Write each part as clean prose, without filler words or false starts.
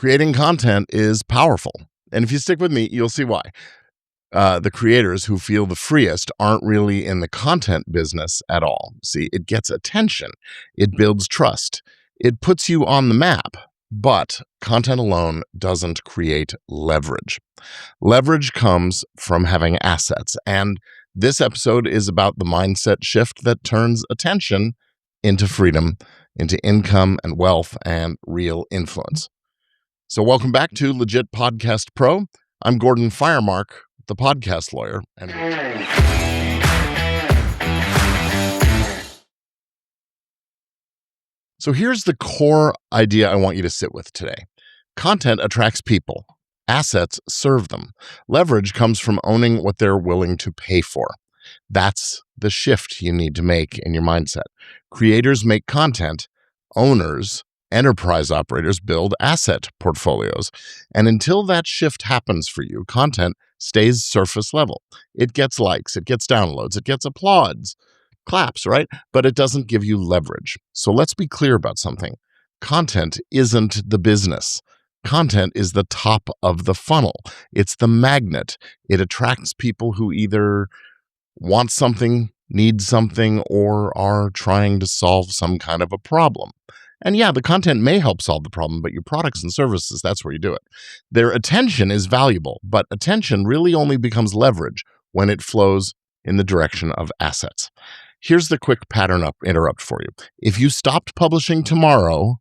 Creating content is powerful. And if you stick with me, you'll see why. The creators who feel the freest aren't really in the content business at all. See, it gets attention. It builds trust. It puts you on the map. But content alone doesn't create leverage. Leverage comes from having assets. And this episode is about the mindset shift that turns attention into freedom, into income and wealth and real influence. So welcome back to Legit Podcast Pro. I'm Gordon Firemark, the podcast lawyer. So here's the core idea I want you to sit with today. Content attracts people. Assets serve them. Leverage comes from owning what they're willing to pay for. That's the shift you need to make in your mindset. Creators make content. Owners, enterprise operators build asset portfolios. And until that shift happens for you, content stays surface level. It gets likes, it gets downloads, it gets applauds, claps, right? But it doesn't give you leverage. So let's be clear about something. Content isn't the business. Content is the top of the funnel. It's the magnet. It attracts people who either want something, need something, or are trying to solve some kind of a problem. And yeah, the content may help solve the problem, but your products and services, that's where you do it. Their attention is valuable, but attention really only becomes leverage when it flows in the direction of assets. Here's the quick pattern interrupt for you. If you stopped publishing tomorrow,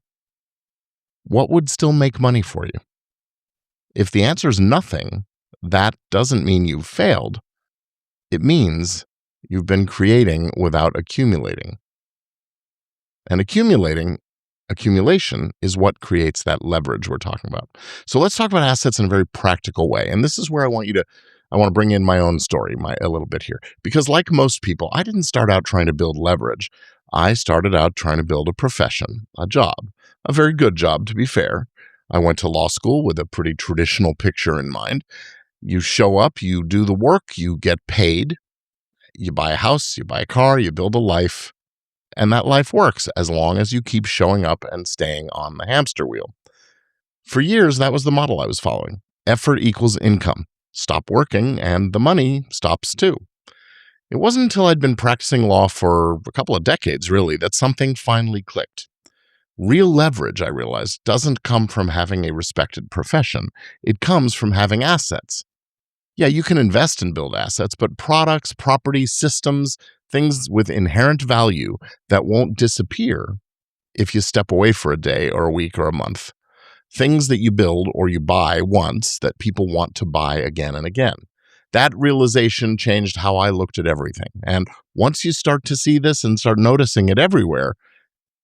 what would still make money for you? If the answer is nothing, that doesn't mean you've failed. It means you've been creating without accumulating. And accumulation is what creates that leverage we're talking about. So let's talk about assets in a very practical way. And this is where I want to bring in my own story a little bit here. Because like most people, I didn't start out trying to build leverage. I started out trying to build a profession, a job, a very good job, to be fair. I went to law school with a pretty traditional picture in mind. You show up, you do the work, you get paid, you buy a house, you buy a car, you build a life, and that life works as long as you keep showing up and staying on the hamster wheel. For years, that was the model I was following. Effort equals income. Stop working, and the money stops too. It wasn't until I'd been practicing law for a couple of decades, really, that something finally clicked. Real leverage, I realized, doesn't come from having a respected profession. It comes from having assets. Yeah, you can invest and build assets, but products, property, systems, things with inherent value that won't disappear if you step away for a day or a week or a month. Things that you build or you buy once that people want to buy again and again. That realization changed how I looked at everything. And once you start to see this and start noticing it everywhere,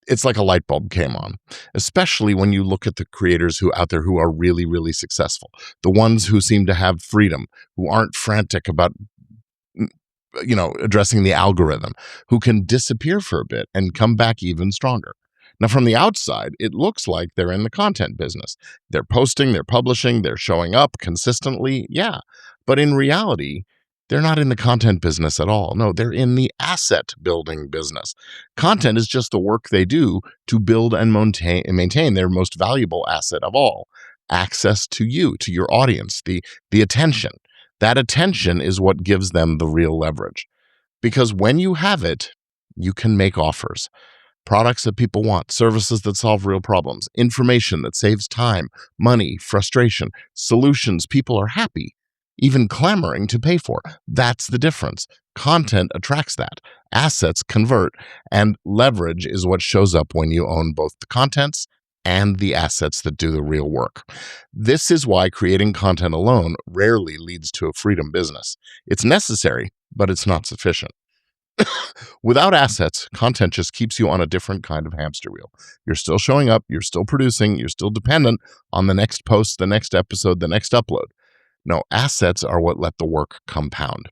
it's like a light bulb came on, especially when you look at the creators out there who are really, really successful, the ones who seem to have freedom, who aren't frantic about, addressing the algorithm, who can disappear for a bit and come back even stronger. Now, from the outside, it looks like they're in the content business. They're posting, they're publishing, they're showing up consistently. Yeah. But in reality, they're not in the content business at all. No, they're in the asset building business. Content is just the work they do to build and maintain their most valuable asset of all, access to you, to your audience, the attention. That attention is what gives them the real leverage. Because when you have it, you can make offers. Products that people want, services that solve real problems, information that saves time, money, frustration, solutions people are happy, even clamoring to pay for. That's the difference. Content attracts that. Assets convert, and leverage is what shows up when you own both the contents and the assets that do the real work. This is why creating content alone rarely leads to a freedom business. It's necessary, but it's not sufficient. Without assets, content just keeps you on a different kind of hamster wheel. You're still showing up, you're still producing, you're still dependent on the next post, the next episode, the next upload. No, assets are what let the work compound.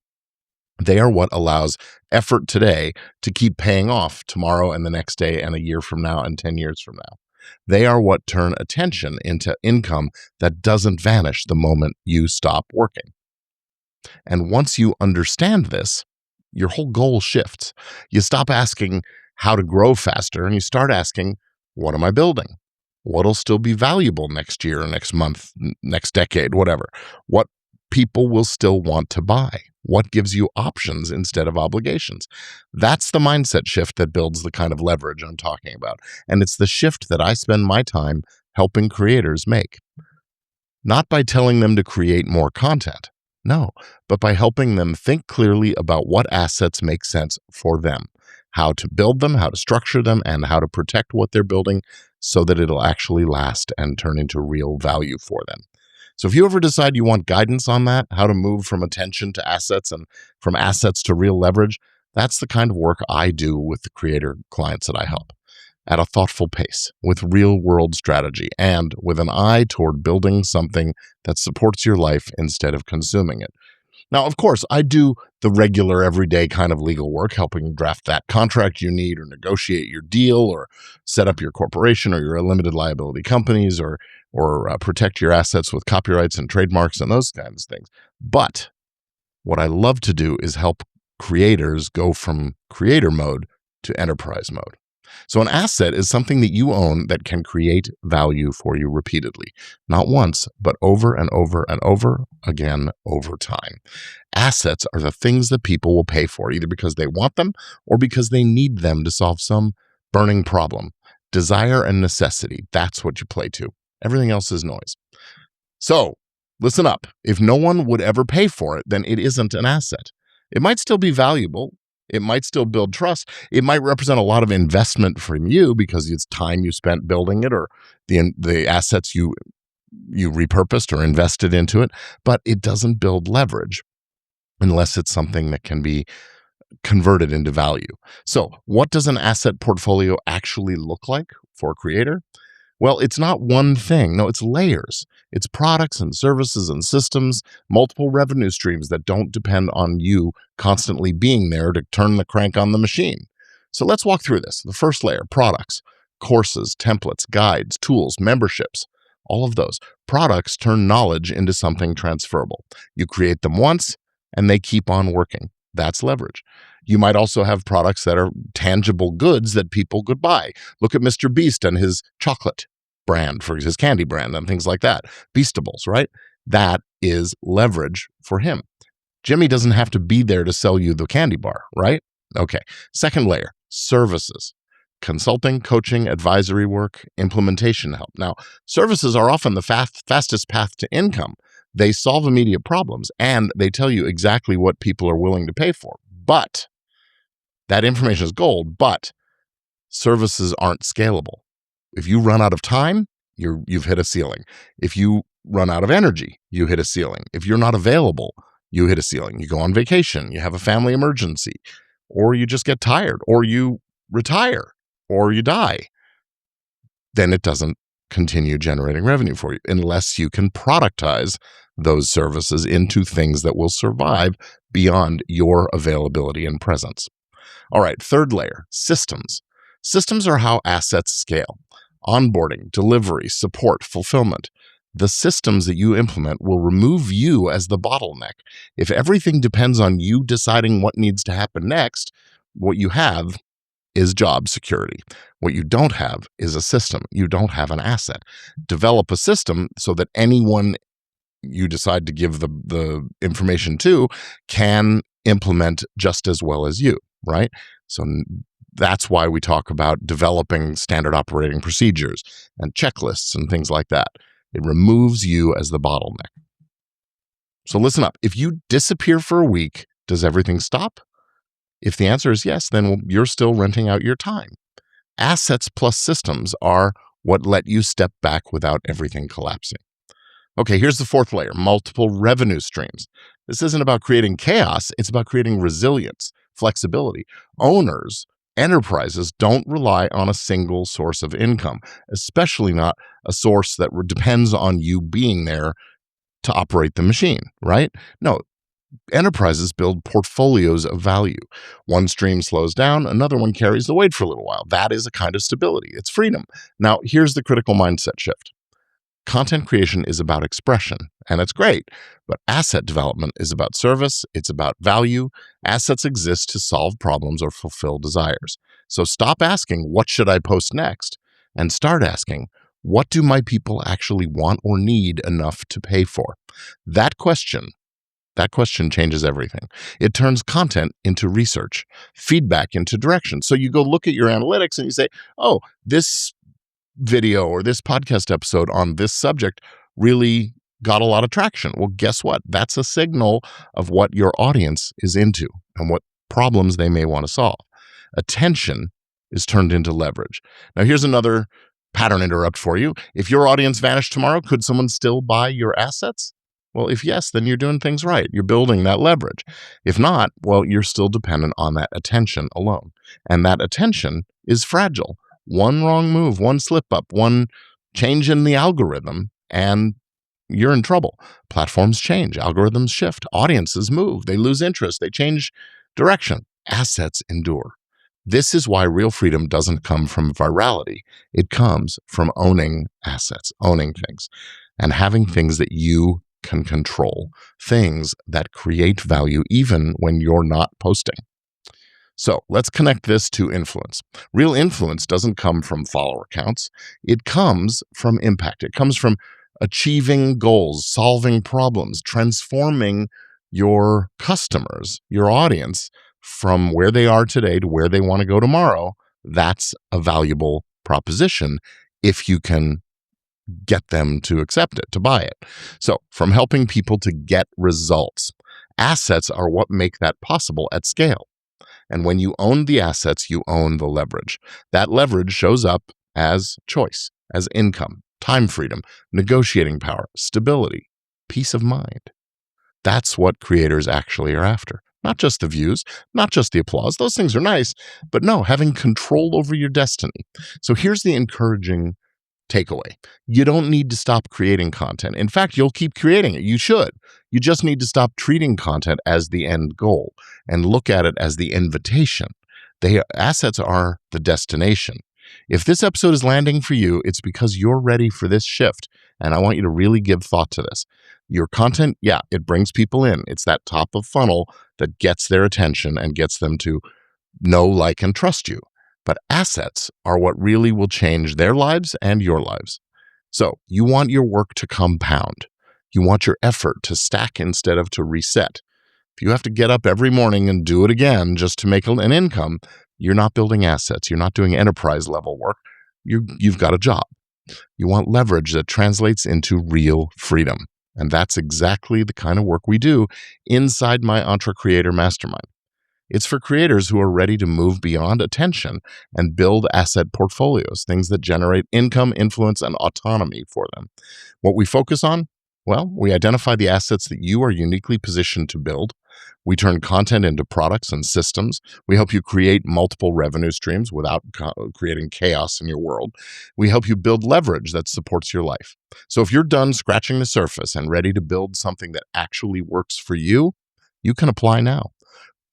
They are what allows effort today to keep paying off tomorrow and the next day and a year from now and 10 years from now. They are what turn attention into income that doesn't vanish the moment you stop working. And once you understand this, your whole goal shifts. You stop asking how to grow faster and you start asking, what am I building? What'll still be valuable next year, next month, next decade, whatever. What people will still want to buy. What gives you options instead of obligations? That's the mindset shift that builds the kind of leverage I'm talking about. And it's the shift that I spend my time helping creators make. Not by telling them to create more content, no, but by helping them think clearly about what assets make sense for them, how to build them, how to structure them, and how to protect what they're building so that it'll actually last and turn into real value for them. So if you ever decide you want guidance on that, how to move from attention to assets and from assets to real leverage, that's the kind of work I do with the creator clients that I help at a thoughtful pace, with real world strategy, and with an eye toward building something that supports your life instead of consuming it. Now, of course, I do the regular everyday kind of legal work, helping draft that contract you need, or negotiate your deal, or set up your corporation or your limited liability companies, or protect your assets with copyrights and trademarks and those kinds of things. But what I love to do is help creators go from creator mode to enterprise mode. So an asset is something that you own that can create value for you repeatedly, not once, but over and over and over again over time. Assets are the things that people will pay for, either because they want them or because they need them to solve some burning problem. Desire and necessity, that's what you play to. Everything else is noise. So listen up. If no one would ever pay for it, then it isn't an asset. It might still be valuable. It might still build trust. It might represent a lot of investment from you because it's time you spent building it, or the assets you repurposed or invested into it, but it doesn't build leverage unless it's something that can be converted into value. So what does an asset portfolio actually look like for a creator? Well, it's not one thing. No, it's layers. It's products and services and systems, multiple revenue streams that don't depend on you constantly being there to turn the crank on the machine. So let's walk through this. The first layer, products, courses, templates, guides, tools, memberships, all of those. Products turn knowledge into something transferable. You create them once and they keep on working. That's leverage. You might also have products that are tangible goods that people could buy. Look at Mr. Beast and his chocolate brand, for his candy brand and things like that. Beastables, right? That is leverage for him. Jimmy doesn't have to be there to sell you the candy bar, right? Okay. Second layer, services. Consulting, coaching, advisory work, implementation help. Now, services are often the fastest path to income. They solve immediate problems and they tell you exactly what people are willing to pay for. But that information is gold, but services aren't scalable. If you run out of time, you've hit a ceiling. If you run out of energy, you hit a ceiling. If you're not available, you hit a ceiling. You go on vacation, you have a family emergency, or you just get tired, or you retire, or you die. Then it doesn't continue generating revenue for you unless you can productize those services into things that will survive beyond your availability and presence. All right, third layer, systems. Systems are how assets scale. Onboarding, delivery, support, fulfillment. The systems that you implement will remove you as the bottleneck. If everything depends on you deciding what needs to happen next, what you have is job security. What you don't have is a system. You don't have an asset. Develop a system so that anyone you decide to give the information to can implement just as well as you, right? So that's why we talk about developing standard operating procedures and checklists and things like that. It removes you as the bottleneck. So listen up. If you disappear for a week, does everything stop? If the answer is yes, then you're still renting out your time. Assets plus systems are what let you step back without everything collapsing. Okay, here's the fourth layer, multiple revenue streams. This isn't about creating chaos. It's about creating resilience, flexibility. Owners, enterprises don't rely on a single source of income, especially not a source that depends on you being there to operate the machine, right? No, enterprises build portfolios of value. One stream slows down, another one carries the weight for a little while. That is a kind of stability. It's freedom. Now, here's the critical mindset shift. Content creation is about expression, and it's great, but asset development is about service. It's about value. Assets exist to solve problems or fulfill desires. So stop asking, what should I post next? And start asking, What do my people actually want or need enough to pay for? That question changes everything. It turns content into research, feedback into direction. So you go look at your analytics and you say, oh, this video or this podcast episode on this subject really got a lot of traction. Well, guess what? That's a signal of what your audience is into and what problems they may want to solve. Attention is turned into leverage. Now, here's another pattern interrupt for you. If your audience vanished tomorrow, could someone still buy your assets? Well, if yes, then you're doing things right. You're building that leverage. If not, well, you're still dependent on that attention alone. And that attention is fragile. One wrong move, one slip up, one change in the algorithm, and you're in trouble. Platforms change, algorithms shift, audiences move, they lose interest, they change direction. Assets endure. This is why real freedom doesn't come from virality. It comes from owning assets, owning things, and having things that you can control, things that create value even when you're not posting. So let's connect this to influence. Real influence doesn't come from follower counts. It comes from impact. It comes from achieving goals, solving problems, transforming your customers, your audience, from where they are today to where they want to go tomorrow. That's a valuable proposition if you can get them to accept it, to buy it. So from helping people to get results, assets are what make that possible at scale. And when you own the assets, you own the leverage. That leverage shows up as choice, as income, time freedom, negotiating power, stability, peace of mind. That's what creators actually are after. Not just the views, not just the applause. Those things are nice, but no, having control over your destiny. So here's the encouraging takeaway. You don't need to stop creating content. In fact, you'll keep creating it. You should. You just need to stop treating content as the end goal and look at it as the invitation. Assets are the destination. If this episode is landing for you, it's because you're ready for this shift. And I want you to really give thought to this. Your content, yeah, it brings people in. It's that top of funnel that gets their attention and gets them to know, like, and trust you. But assets are what really will change their lives and your lives. So you want your work to compound. You want your effort to stack instead of to reset. If you have to get up every morning and do it again just to make an income, you're not building assets. You're not doing enterprise level work. You've got a job. You want leverage that translates into real freedom. And that's exactly the kind of work we do inside my Entre Creator Mastermind. It's for creators who are ready to move beyond attention and build asset portfolios, things that generate income, influence, and autonomy for them. What we focus on? Well, we identify the assets that you are uniquely positioned to build. We turn content into products and systems. We help you create multiple revenue streams without creating chaos in your world. We help you build leverage that supports your life. So if you're done scratching the surface and ready to build something that actually works for you, you can apply now.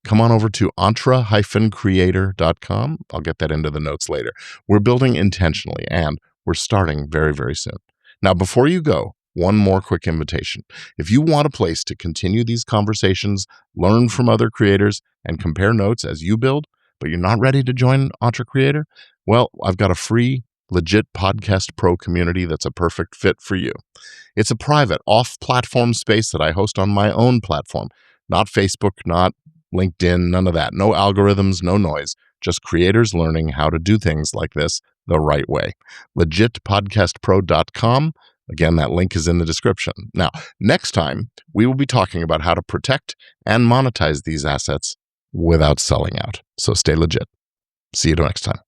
Come on over to entre-creator.com. I'll get that into the notes later. We're building intentionally, and we're starting very, very soon. Now, before you go, one more quick invitation. If you want a place to continue these conversations, learn from other creators, and compare notes as you build, but you're not ready to join Entre Creator, well, I've got a free, legit Podcast Pro community that's a perfect fit for you. It's a private, off-platform space that I host on my own platform, not Facebook, not LinkedIn, none of that. No algorithms, no noise. Just creators learning how to do things like this the right way. legitpodcastpro.com. Again, that link is in the description. Now, next time, we will be talking about how to protect and monetize these assets without selling out. So stay legit. See you next time.